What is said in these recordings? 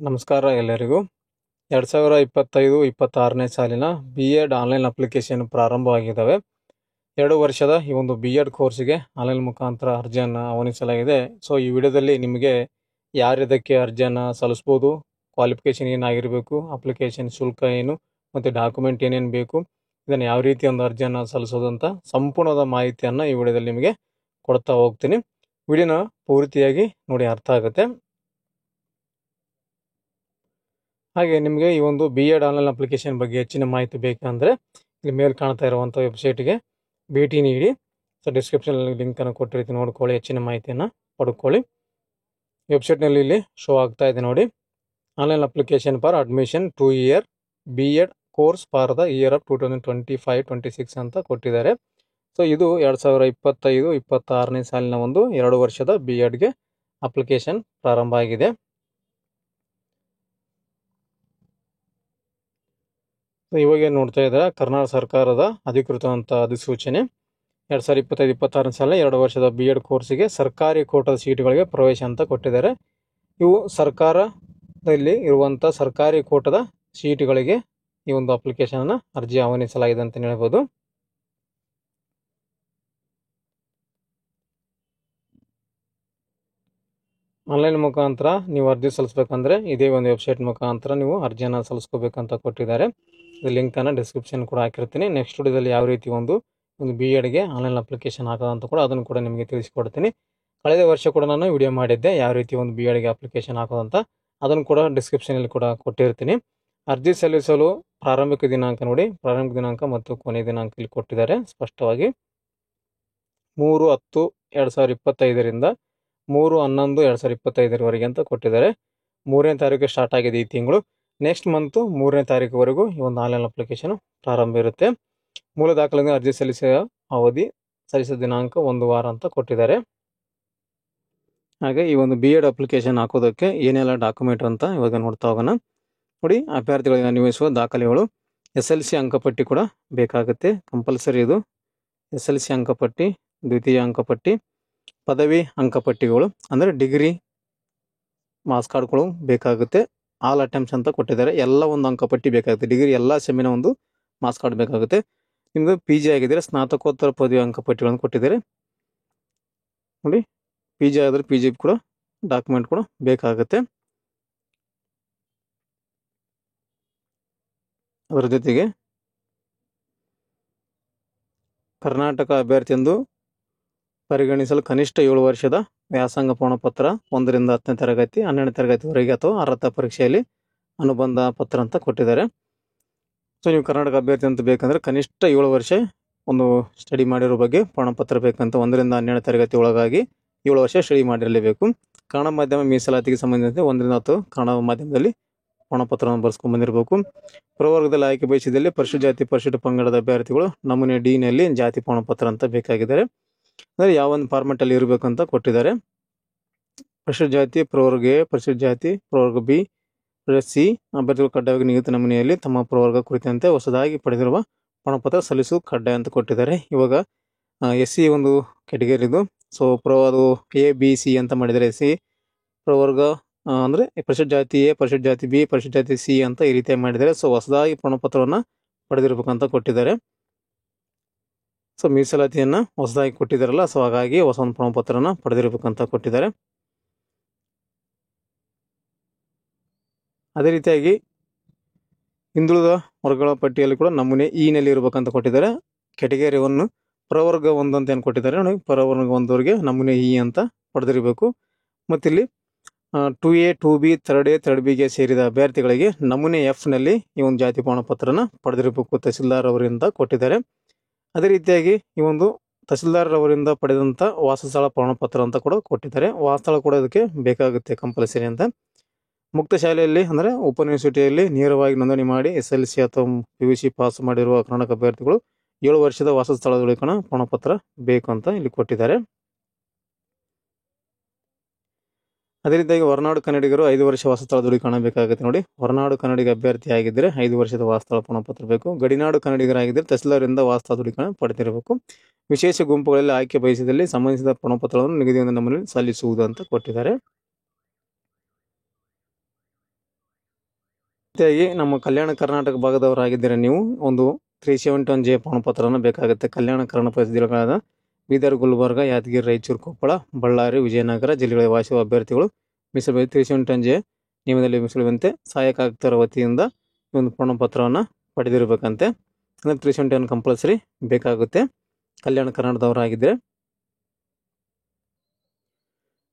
ನಮಸ್ಕಾರ ಎಲ್ಲರಿಗೂ. 2025-26ನೇ ಸಾಲಿನ ಬಿ.ಎಡ್ ಆನ್ಲೈನ್ ಅಪ್ಲಿಕೇಶನ್ ಪ್ರಾರಂಭವಾಗಿದ್ದಾವೆ. 2 ವರ್ಷದ ಈ ಒಂದು ಬಿ.ಎಡ್ ಕೋರ್ಸ್ಗೆ ಆನ್ಲೈನ್ ಮುಖಾಂತರ ಅರ್ಜಿಯನ್ನು ಆಹ್ವಾನಿಸಲಾಗಿದೆ. ಸೊ ಈ ವಿಡಿಯೋದಲ್ಲಿ ನಿಮಗೆ ಯಾರು ಇದಕ್ಕೆ ಅರ್ಜಿಯನ್ನು ಸಲ್ಲಿಸ್ಬೋದು, ಕ್ವಾಲಿಫಿಕೇಷನ್ ಏನಾಗಿರಬೇಕು, ಅಪ್ಲಿಕೇಶನ್ ಶುಲ್ಕ ಏನು ಮತ್ತು ಡಾಕ್ಯುಮೆಂಟ್ ಏನೇನು ಬೇಕು, ಇದನ್ನು ಯಾವ ರೀತಿ ಒಂದು ಅರ್ಜಿಯನ್ನು ಸಲ್ಲಿಸೋದು ಅಂತ ಸಂಪೂರ್ಣವಾದ ಮಾಹಿತಿಯನ್ನು ಈ ವಿಡಿಯೋದಲ್ಲಿ ನಿಮಗೆ ಕೊಡ್ತಾ ಹೋಗ್ತೀನಿ. ವಿಡಿಯೋನ ಪೂರ್ತಿಯಾಗಿ ನೋಡಿ, ಅರ್ಥ ಆಗುತ್ತೆ. ಹಾಗೆ ನಿಮಗೆ ಈ ಒಂದು ಬಿ.ಎಡ್ ಆನ್ಲೈನ್ ಅಪ್ಲಿಕೇಶನ್ ಬಗ್ಗೆ ಹೆಚ್ಚಿನ ಮಾಹಿತಿ ಬೇಕಂದರೆ ಇಲ್ಲಿ ಮೇಲೆ ಕಾಣ್ತಾ ಇರುವಂಥ ವೆಬ್ಸೈಟ್ಗೆ ಭೇಟಿ ನೀಡಿ. ಸೊ ಡಿಸ್ಕ್ರಿಪ್ಷನಲ್ಲಿ ಲಿಂಕನ್ನು ಕೊಟ್ಟಿರ್ತೀನಿ, ನೋಡ್ಕೊಳ್ಳಿ, ಹೆಚ್ಚಿನ ಮಾಹಿತಿಯನ್ನು ಪಡ್ಕೊಳ್ಳಿ. ವೆಬ್ಸೈಟ್ನಲ್ಲಿ ಇಲ್ಲಿ ಶೋ ಆಗ್ತಾ ಇದೆ ನೋಡಿ. Online application for admission 2 year B Ed course for the year of 2025-26 ಅಂತ ಕೊಟ್ಟಿದ್ದಾರೆ. ಸೊ ಇದು 2025-26ನೇ ಸಾಲಿನ ಒಂದು 2 ವರ್ಷದ ಬಿ.ಎಡ್ಗೆ ಅಪ್ಲಿಕೇಶನ್ ಪ್ರಾರಂಭ ಆಗಿದೆ. ಇವಾಗ ನೋಡ್ತಾ ಇದ್ದಾರೆ ಕರ್ನಾಟಕ ಸರ್ಕಾರದ ಅಧಿಕೃತವಂತ ಅಧಿಸೂಚನೆ 2025-26 ಸಾಲ 2 ವರ್ಷದ ಬಿ.ಎಡ್ ಕೋರ್ಸಿಗೆ ಸರ್ಕಾರಿ ಕೋಟಾದ ಸೀಟುಗಳಿಗೆ ಪ್ರವೇಶ ಅಂತ ಕೊಟ್ಟಿದ್ದಾರೆ. ಇವು ಸರ್ಕಾರದಲ್ಲಿ ಇರುವಂಥ ಸರ್ಕಾರಿ ಕೋಟಾದ ಸೀಟುಗಳಿಗೆ ಈ ಒಂದು ಅಪ್ಲಿಕೇಶನ್ ಅರ್ಜಿ ಆಹ್ವಾನಿಸಲಾಗಿದೆ ಅಂತ ಹೇಳ್ಬೋದು. ಆನ್ಲೈನ್ ಮುಖಾಂತರ ನೀವು ಅರ್ಜಿ ಸಲ್ಲಿಸಬೇಕಂದ್ರೆ ಇದೇ ಒಂದು ವೆಬ್ಸೈಟ್ ಮುಖಾಂತರ ನೀವು ಅರ್ಜಿಯನ್ನು ಸಲ್ಲಿಸ್ಕೋಬೇಕಂತ ಕೊಟ್ಟಿದ್ದಾರೆ. ಲಿಂಕನ್ನು ಡಿಸ್ಕ್ರಿಪ್ಷನ್ ಕೂಡ ಹಾಕಿರ್ತೀನಿ. ನೆಕ್ಸ್ಟ್ ವಿಡಿಯೋದಲ್ಲಿ ಯಾವ ರೀತಿ ಒಂದು ಬಿ.ಎಡ್ಗೆ ಆನ್ಲೈನ್ ಅಪ್ಲಿಕೇಶನ್ ಹಾಕೋದಂತ ಕೂಡ ಅದನ್ನು ಕೂಡ ನಿಮಗೆ ತಿಳಿಸಿಕೊಡ್ತೀನಿ. ಕಳೆದ ವರ್ಷ ಕೂಡ ನಾನು ವಿಡಿಯೋ ಮಾಡಿದ್ದೆ ಯಾವ ರೀತಿ ಒಂದು ಬಿ.ಎಡ್ಗೆ ಅಪ್ಲಿಕೇಶನ್ ಹಾಕೋದಂತ, ಅದನ್ನು ಕೂಡ ಡಿಸ್ಕ್ರಿಪ್ಷನಲ್ಲಿ ಕೂಡ ಕೊಟ್ಟಿರ್ತೀನಿ. ಅರ್ಜಿ ಸಲ್ಲಿಸಲು ಪ್ರಾರಂಭಿಕ ದಿನಾಂಕ ನೋಡಿ, ಪ್ರಾರಂಭಿಕ ದಿನಾಂಕ ಮತ್ತು ಕೊನೆಯ ದಿನಾಂಕ ಇಲ್ಲಿ ಕೊಟ್ಟಿದ್ದಾರೆ ಸ್ಪಷ್ಟವಾಗಿ. 3/10/2025ರಿಂದ 3/11/2025 ಅಂತ ಕೊಟ್ಟಿದ್ದಾರೆ. 3ನೇ ತಾರೀಕು ಸ್ಟಾರ್ಟ್ ಆಗಿದೆ ಈ ತಿಂಗಳು. ನೆಕ್ಸ್ಟ್ ಮಂತು 3ನೇ ತಾರೀಕುವರೆಗೂ ಈ ಒಂದು ಆನ್ಲೈನ್ ಅಪ್ಲಿಕೇಶನ್ ಪ್ರಾರಂಭ ಇರುತ್ತೆ. ಮೂಲ ದಾಖಲೆಗೆ ಅರ್ಜಿ ಸಲ್ಲಿಸಿದ ಅವಧಿ, ಸಲ್ಲಿಸಿದ ದಿನಾಂಕ 1 ವಾರ ಅಂತ ಕೊಟ್ಟಿದ್ದಾರೆ. ಹಾಗೆ ಈ ಒಂದು ಬಿ.ಎಡ್ ಅಪ್ಲಿಕೇಶನ್ ಹಾಕೋದಕ್ಕೆ ಏನೆಲ್ಲ ಡಾಕ್ಯುಮೆಂಟ್ ಅಂತ ಇವಾಗ ನೋಡ್ತಾ ಹೋಗೋಣ ನೋಡಿ. ಅಭ್ಯರ್ಥಿಗಳಿಗೆ ಅನ್ವಯಿಸುವ ದಾಖಲೆಗಳು, SLC ಅಂಕಪಟ್ಟಿ ಕೂಡ ಬೇಕಾಗುತ್ತೆ, ಕಂಪಲ್ಸರಿ ಇದು. SLC ಅಂಕಪಟ್ಟಿ, ದ್ವಿತೀಯ ಅಂಕಪಟ್ಟಿ, ಪದವಿ ಅಂಕಪಟ್ಟಿಗಳು ಅಂದರೆ ಡಿಗ್ರಿ ಮಾರ್ಕ್ಸ್ ಕಾರ್ಡ್ಗಳು ಬೇಕಾಗುತ್ತೆ. ಆಲ್ ಅಟೆಂಪ್ಟ್ಸ್ ಅಂತ ಕೊಟ್ಟಿದ್ದಾರೆ. ಎಲ್ಲ ಒಂದು ಅಂಕಪಟ್ಟಿ ಬೇಕಾಗುತ್ತೆ. ಡಿಗ್ರಿ ಎಲ್ಲ ಸೆಮ್ಮಿನ ಒಂದು ಮಾರ್ಕ್ಸ್ ಕಾರ್ಡ್ ಬೇಕಾಗುತ್ತೆ. ನಿಮ್ಮದು PG ಆಗಿದ್ದರೆ ಸ್ನಾತಕೋತ್ತರ ಪದವಿ ಅಂಕಪಟ್ಟಿಗಳನ್ನು ಕೊಟ್ಟಿದ್ದಾರೆ ನೋಡಿ. PG ಆಗಿದ್ರೆ PG ಕೂಡ ಡಾಕ್ಯುಮೆಂಟ್ ಕೂಡ ಬೇಕಾಗುತ್ತೆ. ಅದರ ಜೊತೆಗೆ ಕರ್ನಾಟಕ ಅಭ್ಯರ್ಥಿ ಎಂದು ಪರಿಗಣಿಸಲು ಕನಿಷ್ಠ 7 ವರ್ಷದ ವ್ಯಾಸಂಗ ಪ್ರಮಾಣಪತ್ರ 1ರಿಂದ 10ನೇ ತರಗತಿ 12ನೇ ತರಗತಿವರೆಗೆ ಅಥವಾ ಅರ್ಹತಾ ಪರೀಕ್ಷೆಯಲ್ಲಿ ಅನುಬಂಧ ಪತ್ರ ಅಂತ ಕೊಟ್ಟಿದ್ದಾರೆ. ಸೊ ನೀವು ಕರ್ನಾಟಕ ಅಭ್ಯರ್ಥಿ ಅಂತ ಬೇಕಂದ್ರೆ ಕನಿಷ್ಠ 7 ವರ್ಷ ಒಂದು ಸ್ಟಡಿ ಮಾಡಿರೋ ಬಗ್ಗೆ ಪ್ರಮಾಣಪತ್ರ ಬೇಕಂತ. 1ರಿಂದ 12ನೇ ತರಗತಿ ಒಳಗಾಗಿ 7 ವರ್ಷ ಸ್ಟಡಿ ಮಾಡಿರಲೇಬೇಕು. ಕನ್ನಡ ಮಾಧ್ಯಮ ಮೀಸಲಾತಿಗೆ ಸಂಬಂಧಿಸಿದಂತೆ 1ರಿಂದ 10 ಕನ್ನಡ ಮಾಧ್ಯಮದಲ್ಲಿ ಪ್ರಮಾಣಪತ್ರವನ್ನು ಬರ್ಸ್ಕೊಂಡು ಬಂದಿರಬೇಕು. ಪ್ರವರ್ಗದಲ್ಲಿ ಆಯ್ಕೆ ಬಯಸಿದಲ್ಲಿ ಪರಿಶಿಷ್ಟ ಜಾತಿ ಪರಿಶಿಷ್ಟ ಪಂಗಡದ ಅಭ್ಯರ್ಥಿಗಳು ನಮೂನೆ D-ನಲ್ಲಿ ಜಾತಿ ಪ್ರಮಾಣಪತ್ರ ಅಂತ ಬೇಕಾಗಿದ್ದಾರೆ. ಅಂದರೆ ಯಾವ ಒಂದು ಫಾರ್ಮೆಟಲ್ಲಿ ಇರಬೇಕಂತ ಕೊಟ್ಟಿದ್ದಾರೆ. ಪರಿಶಿಷ್ಟ ಜಾತಿ ಪ್ರವರ್ಗ A, ಪರಿಶಿಷ್ಟ ಜಾತಿ ಪ್ರವರ್ಗ B, C ಅಭ್ಯರ್ಥಿಗಳು ಕಡ್ಡಾಯವಾಗಿ ನಿಗದಿತ ನಮೂನೆಯಲ್ಲಿ ತಮ್ಮ ಪ್ರವರ್ಗ ಕುರಿತಂತೆ ಹೊಸದಾಗಿ ಪಡೆದಿರುವ ಪ್ರಮಾಣಪತ್ರ ಸಲ್ಲಿಸುವುದು ಕಡ್ಡಾಯ ಅಂತ ಕೊಟ್ಟಿದ್ದಾರೆ. ಇವಾಗ SC ಒಂದು ಕ್ಯಾಟಗರಿ ಇದು. ಸೊ ಅದು A, B, C ಅಂತ ಮಾಡಿದ್ದಾರೆ. SC ಪ್ರವರ್ಗ ಅಂದರೆ ಪರಿಶಿಷ್ಟ ಜಾತಿ A, ಪರಿಶಿಷ್ಟ ಜಾತಿ B, ಪರಿಶಿಷ್ಟ ಜಾತಿ C ಅಂತ ಈ ರೀತಿಯಾಗಿ ಮಾಡಿದ್ದಾರೆ. ಸೊ ಹೊಸದಾಗಿ ಪ್ರಮಾಣಪತ್ರವನ್ನು ಪಡೆದಿರಬೇಕಂತ ಕೊಟ್ಟಿದ್ದಾರೆ. ಸೊ ಮೀಸಲಾತಿಯನ್ನು ಹೊಸದಾಗಿ ಕೊಟ್ಟಿದ್ದಾರಲ್ಲ, ಸೊ ಹಾಗಾಗಿ ಹೊಸ ಒಂದು ಪ್ರಮಾಣಪತ್ರನ ಪಡೆದಿರಬೇಕಂತ ಕೊಟ್ಟಿದ್ದಾರೆ. ಅದೇ ರೀತಿಯಾಗಿ ಹಿಂದುಳಿದ ವರ್ಗಗಳ ಪಟ್ಟಿಯಲ್ಲಿ ಕೂಡ ನಮೂನೆ E-ನಲ್ಲಿ ಇರಬೇಕಂತ ಕೊಟ್ಟಿದ್ದಾರೆ. ಕ್ಯಾಟಗರಿ 1 ಪ್ರವರ್ಗ 1 ಅಂತ ಏನು ಕೊಟ್ಟಿದ್ದಾರೆ ನೋಡಿ, ಪ್ರವರ್ಗ 1ವರೆಗೆ ನಮೂನೆ E ಅಂತ ಪಡೆದಿರಬೇಕು. ಮತ್ತಿಲ್ಲಿ 2A, 2B, 3A, 3Bಗೆ ಸೇರಿದ ಅಭ್ಯರ್ಥಿಗಳಿಗೆ ನಮೂನೆ F-ನಲ್ಲಿ ಈ ಒಂದು ಜಾತಿ ಪ್ರಮಾಣಪತ್ರನ ಪಡೆದಿರಬೇಕು ತಹಸೀಲ್ದಾರ್ ಅವರಿಂದ ಕೊಟ್ಟಿದ್ದಾರೆ. ಅದೇ ರೀತಿಯಾಗಿ ಈ ಒಂದು ತಹಸೀಲ್ದಾರ್ ಅವರಿಂದ ಪಡೆದಂಥ ವಾಸಸ್ಥಳ ಪ್ರಮಾಣಪತ್ರ ಅಂತ ಕೂಡ ಕೊಟ್ಟಿದ್ದಾರೆ. ವಾಸಸ್ಥಳ ಕೂಡ ಇದಕ್ಕೆ ಬೇಕಾಗುತ್ತೆ ಕಂಪಲ್ಸರಿ ಅಂತ. ಮುಕ್ತ ಶಾಲೆಯಲ್ಲಿ ಅಂದರೆ ಓಪನ್ ಯೂನಿವರ್ಸಿಟಿಯಲ್ಲಿ ನೇರವಾಗಿ ನೋಂದಣಿ ಮಾಡಿ SLC ಅಥವಾ PUC ಪಾಸ್ ಮಾಡಿರುವ ಕರ್ನಾಟಕ ಅಭ್ಯರ್ಥಿಗಳು 7 ವರ್ಷದ ವಾಸಸ್ಥಳ ದೃಢೀಕರಣ ಪ್ರಮಾಣಪತ್ರ ಬೇಕು ಅಂತ ಇಲ್ಲಿ ಕೊಟ್ಟಿದ್ದಾರೆ. ಅದೇ ರೀತಿಯಾಗಿ ಹೊರನಾಡು ಕನ್ನಡಿಗರು 5 ವರ್ಷ ವಾಸಸ್ಥಳ ದೃಢೀಕರಣ ಬೇಕಾಗುತ್ತೆ ನೋಡಿ. ಹೊರನಾಡು ಕನ್ನಡಿಗ ಅಭ್ಯರ್ಥಿ ಆಗಿದ್ದರೆ 5 ವರ್ಷದ ವಾಸಸ್ಥಳ ಪ್ರಮಾಣಪತ್ರ ಬೇಕು. ಗಡಿನಾಡು ಕನ್ನಡಿಗರಾಗಿದ್ದರೆ ತಹಸೀಲ್ದಾರರಿಂದ ವಾಸಸ್ಥಳ ದೃಢೀಕರಣ ಪಡೆದಿರಬೇಕು. ವಿಶೇಷ ಗುಂಪುಗಳಲ್ಲಿ ಆಯ್ಕೆ ಬಯಸಿದಲ್ಲಿ ಸಂಬಂಧಿಸಿದ ಪ್ರಮಾಣಪತ್ರವನ್ನು ನಿಗದಿತ ನಮೂನೆಯಲ್ಲಿ ಸಲ್ಲಿಸುವುದು ಅಂತ ಕೊಟ್ಟಿದ್ದಾರೆ. ರೀತಿಯಾಗಿ ನಮ್ಮ ಕಲ್ಯಾಣ ಕರ್ನಾಟಕ ಭಾಗದವರಾಗಿದ್ದರೆ ನೀವು ಒಂದು 371J ಪ್ರಮಾಣಪತ್ರನ ಬೇಕಾಗುತ್ತೆ. ಕಲ್ಯಾಣ ಕರ್ನಾಟಕ ಜಿಲ್ಲೆಗಳಾದ ಬೀದರ್, ಗುಲ್ಬರ್ಗ, ಯಾದಗಿರಿ, ರಾಯಚೂರು, ಕೊಪ್ಪಳ, ಬಳ್ಳಾರಿ, ವಿಜಯನಗರ ಜಿಲ್ಲೆಗಳ ವಾಸಿಸುವ ಅಭ್ಯರ್ಥಿಗಳು ಮೀಸಲು 371J ನಿಯಮದಲ್ಲಿ ಮೀಸಲುವಂತೆ ಸಹಾಯಕ ಆಯುಕ್ತರ ವತಿಯಿಂದ ಈ ಒಂದು ಪ್ರಮಾಣಪತ್ರವನ್ನು ಪಡೆದಿರಬೇಕಂತೆ. ಅಂದರೆ 371 ಕಂಪಲ್ಸರಿ ಬೇಕಾಗುತ್ತೆ ಕಲ್ಯಾಣ ಕರ್ನಾಟಕದವರಾಗಿದ್ದರೆ.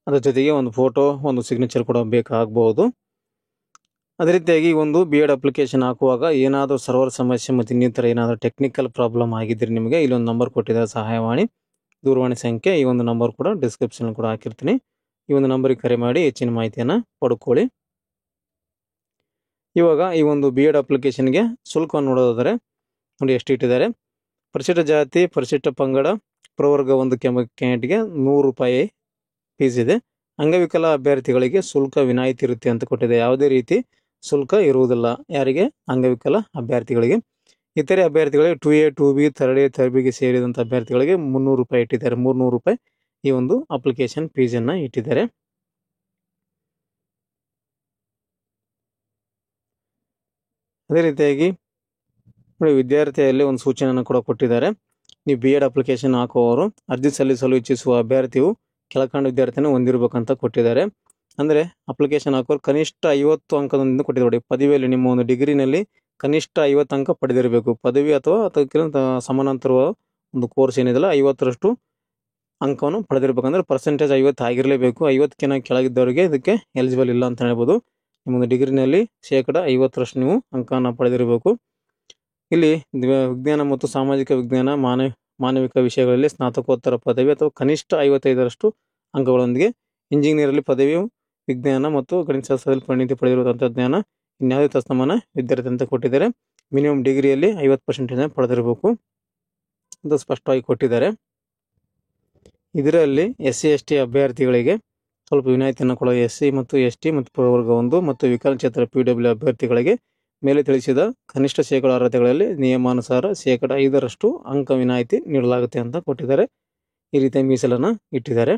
ಅದರ ಜೊತೆಗೆ ಒಂದು ಫೋಟೋ, ಒಂದು ಸಿಗ್ನೇಚರ್ ಕೂಡ ಬೇಕಾಗಬಹುದು. ಅದೇ ರೀತಿಯಾಗಿ ಒಂದು BEd ಅಪ್ಲಿಕೇಶನ್ ಹಾಕುವಾಗ ಏನಾದರೂ ಸರ್ವರ್ ಸಮಸ್ಯೆ ಮತ್ತು ಇನ್ನಿತರ ಏನಾದರೂ ಟೆಕ್ನಿಕಲ್ ಪ್ರಾಬ್ಲಮ್ ಆಗಿದ್ದರೆ ನಿಮಗೆ ಇಲ್ಲೊಂದು ನಂಬರ್ ಕೊಟ್ಟಿದ್ದಾರೆ, ಸಹಾಯವಾಣಿ ದೂರವಾಣಿ ಸಂಖ್ಯೆ. ಈ ಒಂದು ನಂಬರ್ ಕೂಡ ಡಿಸ್ಕ್ರಿಪ್ಷನ್ ಕೂಡ ಹಾಕಿರ್ತೀನಿ. ಈ ಒಂದು ನಂಬರಿಗೆ ಕರೆ ಮಾಡಿ ಹೆಚ್ಚಿನ ಮಾಹಿತಿಯನ್ನು ಪಡ್ಕೊಳ್ಳಿ. ಇವಾಗ ಈ ಒಂದು BEd ಅಪ್ಲಿಕೇಶನ್ಗೆ ಶುಲ್ಕವನ್ನು ನೋಡೋದಾದರೆ ನೋಡಿ ಎಷ್ಟು ಇಟ್ಟಿದ್ದಾರೆ. ಪರಿಶಿಷ್ಟ ಜಾತಿ, ಪರಿಶಿಷ್ಟ ಪಂಗಡ, ಪ್ರವರ್ಗ ಒಂದು ಕ್ಯಾಂಡಿಡೇಟ್ಗೆ 100 ರೂಪಾಯಿ ಫೀಸ್ ಇದೆ. ಅಂಗವಿಕಲ ಅಭ್ಯರ್ಥಿಗಳಿಗೆ ಶುಲ್ಕ ವಿನಾಯಿತಿ ಇರುತ್ತೆ ಅಂತ ಕೊಟ್ಟಿದೆ. ಯಾವುದೇ ರೀತಿ ಶುಲ್ಕ ಇರುವುದಿಲ್ಲ ಯಾರಿಗೆ? ಅಂಗವಿಕಲ ಅಭ್ಯರ್ಥಿಗಳಿಗೆ. ಇತರೆ ಅಭ್ಯರ್ಥಿಗಳಿಗೆ 2A, 2B, 3A, 3Bಗೆ ಸೇರಿದಂಥ ಅಭ್ಯರ್ಥಿಗಳಿಗೆ 300 ರೂಪಾಯಿ ಇಟ್ಟಿದ್ದಾರೆ. 300 ರೂಪಾಯಿ ಈ ಒಂದು ಅಪ್ಲಿಕೇಶನ್ ಫೀಸನ್ನು ಇಟ್ಟಿದ್ದಾರೆ. ಅದೇ ರೀತಿಯಾಗಿ ನೋಡಿ ವಿದ್ಯಾರ್ಥಿಯಲ್ಲಿ ಒಂದು ಸೂಚನೆಯನ್ನು ಕೂಡ ಕೊಟ್ಟಿದ್ದಾರೆ. ನೀವು BEd ಅಪ್ಲಿಕೇಶನ್ ಹಾಕುವವರು ಅರ್ಜಿ ಸಲ್ಲಿಸಲು ಇಚ್ಛಿಸುವ ಅಭ್ಯರ್ಥಿಯು ಕೆಳಕಂಡ ವಿದ್ಯಾರ್ಥಿಯನ್ನು ಹೊಂದಿರಬೇಕಂತ ಕೊಟ್ಟಿದ್ದಾರೆ. ಅಂದರೆ ಅಪ್ಲಿಕೇಶನ್ ಹಾಕೋರು ಕನಿಷ್ಠ 50 ಅಂಕದಿಂದ ಕೊಟ್ಟಿದ್ದಾರೆ. ಪದವಿಯಲ್ಲಿ ನಿಮ್ಮ ಒಂದು ಡಿಗ್ರಿನಲ್ಲಿ ಕನಿಷ್ಠ 50 ಅಂಕ ಪಡೆದಿರಬೇಕು. ಪದವಿ ಅಥವಾ ಅದಕ್ಕಿಂತ ಸಮಾನಾಂತರ ಒಂದು ಕೋರ್ಸ್ ಏನಿದೆಯಲ್ಲ 50ರಷ್ಟು ಅಂಕವನ್ನು ಪಡೆದಿರಬೇಕಂದ್ರೆ ಪರ್ಸೆಂಟೇಜ್ 50 ಆಗಿರಲೇಬೇಕು. 50ಕ್ಕಿಂತ ಕೆಳಗಿದ್ದವರಿಗೆ ಇದಕ್ಕೆ ಎಲಿಜಿಬಲ್ ಇಲ್ಲ ಅಂತ ಹೇಳ್ಬೋದು. ನಿಮ್ಮೊಂದು ಡಿಗ್ರಿನಲ್ಲಿ 50% ನೀವು ಅಂಕವನ್ನು ಪಡೆದಿರಬೇಕು. ಇಲ್ಲಿ ವಿಜ್ಞಾನ ಮತ್ತು ಸಾಮಾಜಿಕ ವಿಜ್ಞಾನ, ಮಾನವಿಕ ವಿಷಯಗಳಲ್ಲಿ ಸ್ನಾತಕೋತ್ತರ ಪದವಿ ಅಥವಾ ಕನಿಷ್ಠ 55ರಷ್ಟು ಅಂಕಗಳೊಂದಿಗೆ, ಇಂಜಿನಿಯರಲ್ಲಿ ಪದವಿಯು ವಿಜ್ಞಾನ ಮತ್ತು ಗಣಿತಶಾಸ್ತ್ರದಲ್ಲಿ ಪರಿಣಿತಿ ಪಡೆದಿರುವ ತಂತ್ರಜ್ಞಾನ ಇನ್ಯಾವುದೇ ತತ್ಸಮಾನ ವಿದ್ಯಾರ್ಥಿ ಅಂತ ಕೊಟ್ಟಿದ್ದಾರೆ. ಮಿನಿಮಮ್ ಡಿಗ್ರಿಯಲ್ಲಿ 50% ಪಡೆದಿರಬೇಕು ಅಂತ ಸ್ಪಷ್ಟವಾಗಿ ಕೊಟ್ಟಿದ್ದಾರೆ. ಇದರಲ್ಲಿ SC/ST ಅಭ್ಯರ್ಥಿಗಳಿಗೆ ಸ್ವಲ್ಪ ವಿನಾಯಿತಿಯನ್ನು ಕೊಡುವ. SC ಮತ್ತು ST ಮತ್ತು ಪ್ರವರ್ಗ 1 ಮತ್ತು ವಿಕಲಚೇತರ PW ಅಭ್ಯರ್ಥಿಗಳಿಗೆ ಮೇಲೆ ತಿಳಿಸಿದ ಕನಿಷ್ಠ ಶೇಕಡ ಅರ್ಹತೆಗಳಲ್ಲಿ ನಿಯಮಾನುಸಾರ 5% ಅಂಕ ವಿನಾಯಿತಿ ನೀಡಲಾಗುತ್ತೆ ಅಂತ ಕೊಟ್ಟಿದ್ದಾರೆ. ಈ ರೀತಿಯ ಮೀಸಲನ್ನು ಇಟ್ಟಿದ್ದಾರೆ.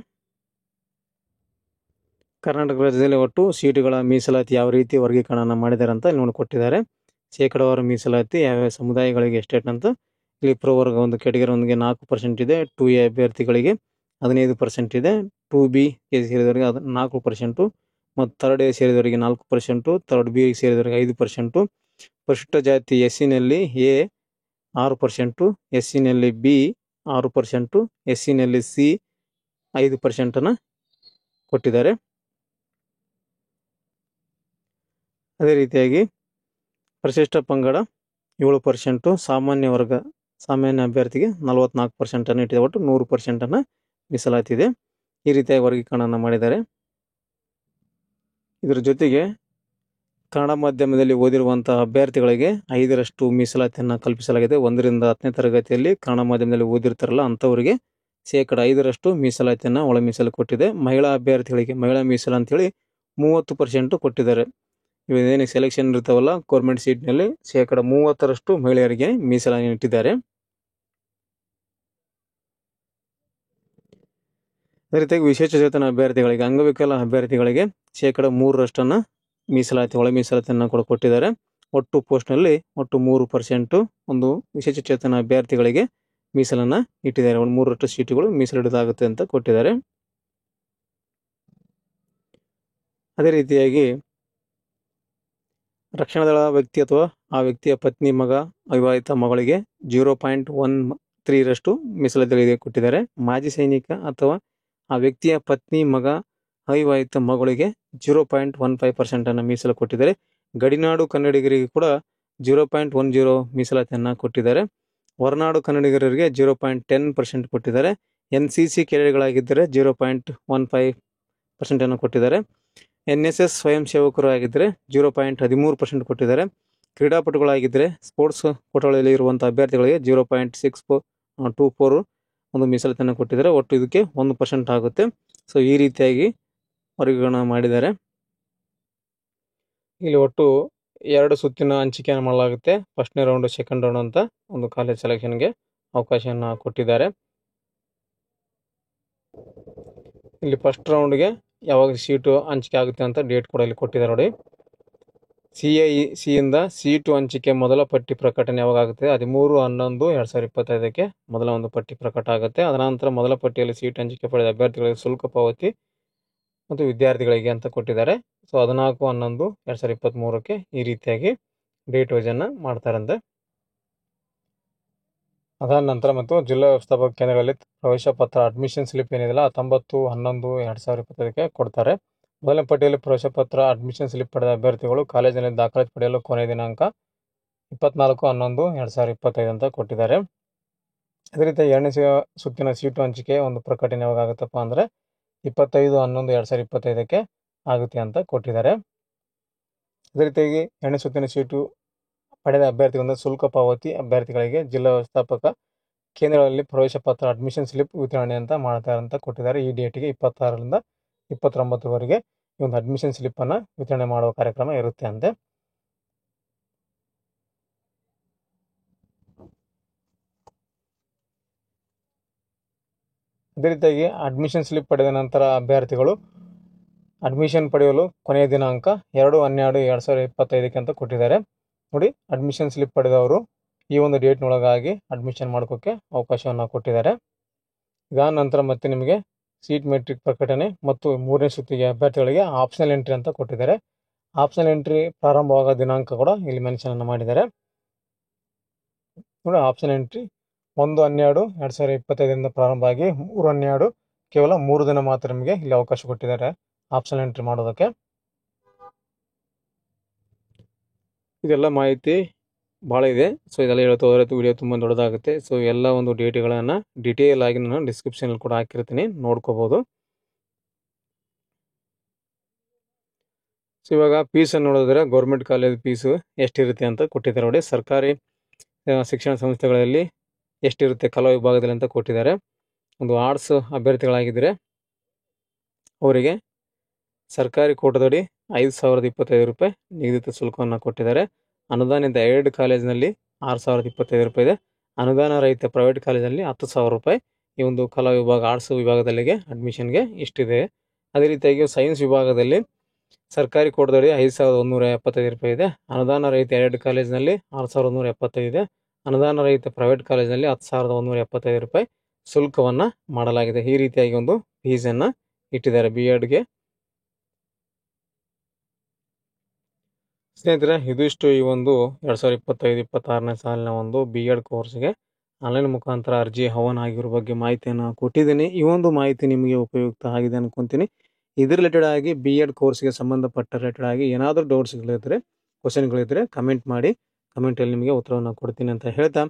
ಕರ್ನಾಟಕ ರಾಜ್ಯದಲ್ಲಿ ಒಟ್ಟು ಸೀಟುಗಳ ಮೀಸಲಾತಿ ಯಾವ ರೀತಿ ವರ್ಗೀಕರಣ ಮಾಡಿದ್ದಾರೆ ಅಂತ ಇಲ್ಲಿ ಕೊಟ್ಟಿದ್ದಾರೆ. ಶೇಕಡಾವಾರು ಮೀಸಲಾತಿ ಯಾವ್ಯಾವ ಸಮುದಾಯಗಳಿಗೆ ಎಷ್ಟೇಟ್ ಅಂತ ಇಲ್ಲಿ ಪ್ರವರ್ಗ 1 ಕ್ಯಾಟಗರಿ 1ಗೆ 4% ಇದೆ. 2A ಅಭ್ಯರ್ಥಿಗಳಿಗೆ 15% ಇದೆ. 2B ಸೇರಿದವರಿಗೆ 4% ಮತ್ತು 3A ಸೇರಿದವರಿಗೆ 4%, 3B ಸೇರಿದವರಿಗೆ 5%. ಪರಿಶಿಷ್ಟ ಜಾತಿ SCನಲ್ಲಿ A 6%, SCನಲ್ಲಿ B 6%, SCನಲ್ಲಿ C 5% ಕೊಟ್ಟಿದ್ದಾರೆ. ಅದೇ ರೀತಿಯಾಗಿ ಪರಿಶಿಷ್ಟ ಪಂಗಡ 7%, ಸಾಮಾನ್ಯ ಅಭ್ಯರ್ಥಿಗೆ 44% ಇಟ್ಟಿದೆ. ಒಟ್ಟು 100% ಮೀಸಲಾತಿ ಇದೆ. ಈ ರೀತಿಯಾಗಿ ವರ್ಗೀಕರಣ ಮಾಡಿದ್ದಾರೆ. ಇದರ ಜೊತೆಗೆ ಕನ್ನಡ ಮಾಧ್ಯಮದಲ್ಲಿ ಓದಿರುವಂತಹ ಅಭ್ಯರ್ಥಿಗಳಿಗೆ 5% ಮೀಸಲಾತಿಯನ್ನು ಕಲ್ಪಿಸಲಾಗಿದೆ. 1ರಿಂದ 10ನೇ ತರಗತಿಯಲ್ಲಿ ಕನ್ನಡ ಮಾಧ್ಯಮದಲ್ಲಿ ಓದಿರ್ತಾರಲ್ಲ ಅಂಥವರಿಗೆ 5% ಮೀಸಲಾತಿಯನ್ನು ಒಳ ಮೀಸಲು ಕೊಟ್ಟಿದೆ. ಮಹಿಳಾ ಅಭ್ಯರ್ಥಿಗಳಿಗೆ ಮಹಿಳಾ ಮೀಸಲು ಅಂತೇಳಿ 30% ಕೊಟ್ಟಿದ್ದಾರೆ. ಇವೇನು ಸೆಲೆಕ್ಷನ್ ಇರ್ತಾವಲ್ಲ ಗೌರ್ಮೆಂಟ್ ಸೀಟ್ನಲ್ಲಿ 30% ಮಹಿಳೆಯರಿಗೆ ಮೀಸಲಾತಿ ಇಟ್ಟಿದ್ದಾರೆ. ಅದೇ ರೀತಿಯಾಗಿ ವಿಶೇಷಚೇತನ ಅಭ್ಯರ್ಥಿಗಳಿಗೆ, ಅಂಗವಿಕಲ ಅಭ್ಯರ್ಥಿಗಳಿಗೆ 3% ಮೀಸಲಾತಿ ಒಳ ಮೀಸಲಾತಿಯನ್ನು ಕೂಡ ಕೊಟ್ಟಿದ್ದಾರೆ. ಒಟ್ಟು ಪೋಸ್ಟ್ನಲ್ಲಿ 3% ಒಂದು ವಿಶೇಷಚೇತನ ಅಭ್ಯರ್ಥಿಗಳಿಗೆ ಮೀಸಲನ್ನು ಇಟ್ಟಿದ್ದಾರೆ. 3 ಸೀಟುಗಳು ಮೀಸಲಿಡಲಾಗುತ್ತೆ ಅಂತ ಕೊಟ್ಟಿದ್ದಾರೆ. ಅದೇ ರೀತಿಯಾಗಿ ರಕ್ಷಣಾ ದಳ ವ್ಯಕ್ತಿ ಅಥವಾ ಆ ವ್ಯಕ್ತಿಯ ಪತ್ನಿ, ಮಗ, ಅವಿವಾಹಿತ ಮಗಳಿಗೆ 0.13ರಷ್ಟು ಮೀಸಲಾತಿ ಕೊಟ್ಟಿದ್ದಾರೆ. ಮಾಜಿ ಸೈನಿಕ ಅಥವಾ ಆ ವ್ಯಕ್ತಿಯ ಪತ್ನಿ, ಮಗ, ಅವಿವಾಹಿತ ಮಗಳಿಗೆ 0.15% ಮೀಸಲು ಕೊಟ್ಟಿದ್ದಾರೆ. ಗಡಿನಾಡು ಕನ್ನಡಿಗರಿಗೆ ಕೂಡ 0.10 ಮೀಸಲಾತಿಯನ್ನು ಕೊಟ್ಟಿದ್ದಾರೆ. ಹೊರನಾಡು ಕನ್ನಡಿಗರಿಗೆ 0.10% ಕೊಟ್ಟಿದ್ದಾರೆ. NCC ಕೆಡೆಟ್ಗಳಾಗಿದ್ದರೆ 0.15% ಕೊಟ್ಟಿದ್ದಾರೆ. NSS ಸ್ವಯಂ ಸೇವಕರು ಆಗಿದ್ದರೆ 0.13% ಕೊಟ್ಟಿದ್ದಾರೆ. ಕ್ರೀಡಾಪಟುಗಳಾಗಿದ್ದರೆ ಸ್ಪೋರ್ಟ್ಸ್ ಕೋಟಾಗಳಲ್ಲಿ ಇರುವಂಥ ಅಭ್ಯರ್ಥಿಗಳಿಗೆ 0.624 ಒಂದು ಮೀಸಲಾತಿಯನ್ನು ಕೊಟ್ಟಿದ್ದಾರೆ. ಒಟ್ಟು ಇದಕ್ಕೆ 1% ಆಗುತ್ತೆ. ಸೊ ಈ ರೀತಿಯಾಗಿ ವರ್ಗೀಕರಣ ಮಾಡಿದ್ದಾರೆ. ಇಲ್ಲಿ ಒಟ್ಟು 2 ಸುತ್ತಿನ ಹಂಚಿಕೆಯನ್ನು ಮಾಡಲಾಗುತ್ತೆ. ಫಸ್ಟ್ನೇ ರೌಂಡು, ಸೆಕೆಂಡ್ ರೌಂಡ್ ಅಂತ ಒಂದು ಕಾಲೇಜ್ ಸೆಲೆಕ್ಷನ್ಗೆ ಅವಕಾಶವನ್ನು ಕೊಟ್ಟಿದ್ದಾರೆ. ಇಲ್ಲಿ ಫಸ್ಟ್ ರೌಂಡ್ಗೆ ಯಾವಾಗ ಸೀಟು ಹಂಚಿಕೆ ಆಗುತ್ತೆ ಅಂತ ಡೇಟ್ ಕೂಡ ಇಲ್ಲಿ ಕೊಟ್ಟಿದ್ದಾರೆ ನೋಡಿ. CIE C2 ಹಂಚಿಕೆ ಮೊದಲ ಪಟ್ಟಿ ಪ್ರಕಟಣೆ ಯಾವಾಗ ಆಗುತ್ತೆ? 13/11/2025 ಮೊದಲ ಒಂದು ಪಟ್ಟಿ ಪ್ರಕಟ ಆಗುತ್ತೆ. ಅದರ ನಂತರ ಮೊದಲ ಪಟ್ಟಿಯಲ್ಲಿ ಸೀಟ್ ಹಂಚಿಕೆ ಪಡೆದ ಅಭ್ಯರ್ಥಿಗಳಿಗೆ ಶುಲ್ಕ ಪಾವತಿ ಮತ್ತು ವಿದ್ಯಾರ್ಥಿಗಳಿಗೆ ಅಂತ ಕೊಟ್ಟಿದ್ದಾರೆ. ಸೊ 14/11/2023 ಈ ರೀತಿಯಾಗಿ ಡೇಟ್ ವೈಸನ್ನು ಮಾಡ್ತಾರಂತೆ. ಅದಾದ ನಂತರ ಮತ್ತು ಜಿಲ್ಲಾ ವ್ಯವಸ್ಥಾಪಕ ಕೇಂದ್ರಗಳಲ್ಲಿ ಪ್ರವೇಶ ಪತ್ರ ಅಡ್ಮಿಷನ್ ಸ್ಲಿಪ್ ಏನಿದೆಯಲ್ಲ 19/11/2025 ಕೊಡ್ತಾರೆ. ಮೊದಲನೇ ಪಟ್ಟಿಯಲ್ಲಿ ಪ್ರವೇಶ ಪತ್ರ ಅಡ್ಮಿಷನ್ ಸ್ಲಿಪ್ ಪಡೆದ ಅಭ್ಯರ್ಥಿಗಳು ಕಾಲೇಜಿನಲ್ಲಿ ದಾಖಲಾತಿ ಪಡೆಯಲು ಕೊನೆಯ ದಿನಾಂಕ 24/11/2025 ಅಂತ ಕೊಟ್ಟಿದ್ದಾರೆ. ಅದೇ ರೀತಿ ಎರಡನೇ ಸುತ್ತಿನ ಸೀಟು ಹಂಚಿಕೆ ಒಂದು ಪ್ರಕಟಣೆ ಯಾವಾಗ ಆಗುತ್ತಪ್ಪ ಅಂದರೆ 25/11/2025 ಆಗುತ್ತೆ ಅಂತ ಕೊಟ್ಟಿದ್ದಾರೆ. ಅದೇ ರೀತಿಯಾಗಿ ಎರಡನೇ ಸುತ್ತಿನ ಸೀಟು ಪಡೆದ ಅಭ್ಯರ್ಥಿಗಳಿಂದ ಶುಲ್ಕ ಪಾವತಿ ಅಭ್ಯರ್ಥಿಗಳಿಗೆ ಜಿಲ್ಲಾ ವ್ಯವಸ್ಥಾಪಕ ಕೇಂದ್ರಗಳಲ್ಲಿ ಪ್ರವೇಶ ಪತ್ರ ಅಡ್ಮಿಷನ್ ಸ್ಲಿಪ್ ವಿತರಣೆ ಅಂತ ಮಾಡ್ತಾರೆ ಅಂತ ಕೊಟ್ಟಿದ್ದಾರೆ. ಈ ಡೇಟಿಗೆ 26ರಿಂದ 29ವರೆಗೆ ಈ ಒಂದು ಅಡ್ಮಿಷನ್ ಸ್ಲಿಪ್ಪನ್ನು ವಿತರಣೆ ಮಾಡುವ ಕಾರ್ಯಕ್ರಮ ಇರುತ್ತೆ ಅಂತೆ. ಅದೇ ರೀತಿಯಾಗಿ ಅಡ್ಮಿಷನ್ ಸ್ಲಿಪ್ ಪಡೆದ ನಂತರ ಅಭ್ಯರ್ಥಿಗಳು ಅಡ್ಮಿಷನ್ ಪಡೆಯಲು ಕೊನೆಯ ದಿನಾಂಕ 2/12/2025 ಅಂತ ಕೊಟ್ಟಿದ್ದಾರೆ. ನೋಡಿ, ಅಡ್ಮಿಷನ್ ಸ್ಲಿಪ್ ಪಡೆದವರು ಈ ಒಂದು ಡೇಟ್ನೊಳಗಾಗಿ ಅಡ್ಮಿಷನ್ ಮಾಡ್ಕೋಕ್ಕೆ ಅವಕಾಶವನ್ನು ಕೊಟ್ಟಿದ್ದಾರೆ. ಇದಾದ ನಂತರ ಮತ್ತೆ ನಿಮಗೆ ಸೀಟ್ ಮೆಟ್ರಿಕ್ ಪ್ರಕಟಣೆ ಮತ್ತು ಮೂರನೇ ಸುತ್ತಿಗೆ ಅಭ್ಯರ್ಥಿಗಳಿಗೆ ಆಪ್ಷನಲ್ ಎಂಟ್ರಿ ಅಂತ ಕೊಟ್ಟಿದ್ದಾರೆ. ಆಪ್ಷನಲ್ ಎಂಟ್ರಿ ಪ್ರಾರಂಭವಾಗೋ ದಿನಾಂಕ ಕೂಡ ಇಲ್ಲಿ ಮೆನ್ಷನ್ ಮಾಡಿದ್ದಾರೆ. ನೋಡಿ, ಆಪ್ಷನಲ್ ಎಂಟ್ರಿ 1/12/2025 ಪ್ರಾರಂಭ ಆಗಿ 3/12 ಕೇವಲ 3 ದಿನ ಮಾತ್ರ ನಿಮಗೆ ಇಲ್ಲಿ ಅವಕಾಶ ಕೊಟ್ಟಿದ್ದಾರೆ ಆಪ್ಷನಲ್ ಎಂಟ್ರಿ ಮಾಡೋದಕ್ಕೆ. ಇದೆಲ್ಲ ಮಾಹಿತಿ ಭಾಳ ಇದೆ. ಸೊ ಇದೆಲ್ಲ ಹೇಳ್ತಾ ಹೋದ್ರೆ ವಿಡಿಯೋ ತುಂಬ ದೊಡ್ಡದಾಗುತ್ತೆ. ಸೊ ಎಲ್ಲ ಒಂದು ಡೇಟ್ಗಳನ್ನು ಡಿಟೇಲ್ ಆಗಿ ನಾನು ಡಿಸ್ಕ್ರಿಪ್ಷನಲ್ಲಿ ಕೂಡ ಹಾಕಿರ್ತೀನಿ, ನೋಡ್ಕೋಬೋದು. ಸೊ ಇವಾಗ ಫೀಸನ್ನು ನೋಡಿದ್ರೆ ಗೌರ್ಮೆಂಟ್ ಕಾಲೇಜ್ ಫೀಸು ಎಷ್ಟಿರುತ್ತೆ ಅಂತ ಕೊಟ್ಟಿದ್ದಾರೆ. ನೋಡಿ, ಸರ್ಕಾರಿ ಶಿಕ್ಷಣ ಸಂಸ್ಥೆಗಳಲ್ಲಿ ಎಷ್ಟಿರುತ್ತೆ ಕಲಾ ವಿಭಾಗದಲ್ಲಿ ಅಂತ ಕೊಟ್ಟಿದ್ದಾರೆ. ಒಂದು ಆರ್ಟ್ಸ್ ಅಭ್ಯರ್ಥಿಗಳಾಗಿದ್ದರೆ ಅವರಿಗೆ ಸರ್ಕಾರಿ ಕೋಟದಡಿ 5,025 ರೂಪಾಯಿ ನಿಗದಿತ ಶುಲ್ಕವನ್ನು ಕೊಟ್ಟಿದ್ದಾರೆ. ಅನುದಾನಿತ ಏಡ್ ಕಾಲೇಜಿನಲ್ಲಿ 6,025 ರೂಪಾಯಿ ಇದೆ. ಅನುದಾನ ರಹಿತ ಪ್ರೈವೇಟ್ ಕಾಲೇಜಲ್ಲಿ 10,000 ರೂಪಾಯಿ ಈ ಒಂದು ಕಲಾ ವಿಭಾಗ ಆರ್ಟ್ಸ್ ವಿಭಾಗದಲ್ಲಿಗೆ ಅಡ್ಮಿಷನ್ಗೆ ಇಷ್ಟಿದೆ. ಅದೇ ರೀತಿಯಾಗಿ ಸೈನ್ಸ್ ವಿಭಾಗದಲ್ಲಿ ಸರ್ಕಾರಿ ಕೋಟದಡಿ 5,175 ರೂಪಾಯಿ ಇದೆ. ಅನುದಾನ ರಹಿತ ಏಡ್ ಕಾಲೇಜಿನಲ್ಲಿ 6,175 ಇದೆ. ಅನುದಾನ ರಹಿತ ಪ್ರೈವೇಟ್ ಕಾಲೇಜಿನಲ್ಲಿ 10,175 ರೂಪಾಯಿ ಶುಲ್ಕವನ್ನು ಮಾಡಲಾಗಿದೆ. ಈ ರೀತಿಯಾಗಿ ಒಂದು ಫೀಸನ್ನು ಇಟ್ಟಿದ್ದಾರೆ BEdಗೆ. ಸ್ನೇಹಿತರೆ, ಇದಿಷ್ಟು ಈ ಒಂದು 2025-26ನೇ ಸಾಲಿನ ಒಂದು BEd ಕೋರ್ಸ್ಗೆ ಆನ್ಲೈನ್ ಮುಖಾಂತರ ಅರ್ಜಿ ಆಹ್ವಾನ ಆಗಿರೋ ಬಗ್ಗೆ ಮಾಹಿತಿಯನ್ನು ಕೊಟ್ಟಿದ್ದೀನಿ. ಈ ಒಂದು ಮಾಹಿತಿ ನಿಮಗೆ ಉಪಯುಕ್ತ ಆಗಿದೆ ಅನ್ಕೊಂತೀನಿ. ಇದ್ರ ರಿಲೇಟೆಡ್ ಆಗಿ BEd ಕೋರ್ಸ್ಗೆ ಸಂಬಂಧಪಟ್ಟ ರಿಲೇಟೆಡ್ ಆಗಿ ಏನಾದರೂ ಡೌಟ್ಸ್ಗಳಿದ್ದರೆ, ಕ್ವಶನ್ಗಳಿದ್ದರೆ ಕಮೆಂಟ್ ಮಾಡಿ. ಕಮೆಂಟಲ್ಲಿ ನಿಮಗೆ ಉತ್ತರವನ್ನು ಕೊಡ್ತೀನಿ ಅಂತ ಹೇಳ್ತಾ,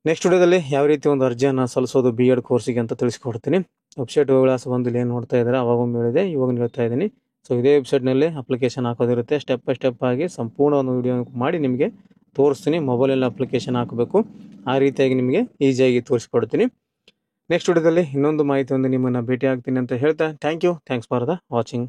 ನೆಕ್ಸ್ಟ್ ವಿಡಿಯೋದಲ್ಲಿ ಯಾವ ರೀತಿ ಒಂದು ಅರ್ಜಿಯನ್ನು ಸಲ್ಲಿಸೋದು BEd ಕೋರ್ಸಿಗೆ ಅಂತ ತಿಳಿಸ್ಕೊಡ್ತೀನಿ. ವೆಬ್ಸೈಟ್ ವಿಳಾಸ ಬಂದು ಏನು ನೋಡ್ತಾ ಇದ್ದಾರೆ ಅವಾಗೊಮ್ಮೆ ಹೇಳಿದೆ, ಇವಾಗ ಹೇಳ್ತಾ ಇದ್ದೀನಿ. ಸೊ ಇದೇ ವೆಬ್ಸೈಟ್ನಲ್ಲಿ ಅಪ್ಲಿಕೇಶನ್ ಹಾಕೋದಿರುತ್ತೆ. ಸ್ಟೆಪ್ ಬೈ ಸ್ಟೆಪ್ ಆಗಿ ಸಂಪೂರ್ಣ ಒಂದು ವಿಡಿಯೋ ಮಾಡಿ ನಿಮಗೆ ತೋರಿಸ್ತೀನಿ. ಮೊಬೈಲಲ್ಲಿ ಅಪ್ಲಿಕೇಶನ್ ಹಾಕಬೇಕು, ಆ ರೀತಿಯಾಗಿ ನಿಮಗೆ ಈಸಿಯಾಗಿ ತೋರಿಸ್ಕೊಡ್ತೀನಿ. ನೆಕ್ಸ್ಟ್ ವಿಡಿಯೋದಲ್ಲಿ ಇನ್ನೊಂದು ಮಾಹಿತಿ ಒಂದು ನಿಮ್ಮನ್ನು ಭೇಟಿ ಆಗ್ತೀನಿ ಅಂತ ಹೇಳ್ತಾ, ಥ್ಯಾಂಕ್ಸ್ ಫಾರ್ ದ ವಾಚಿಂಗ್.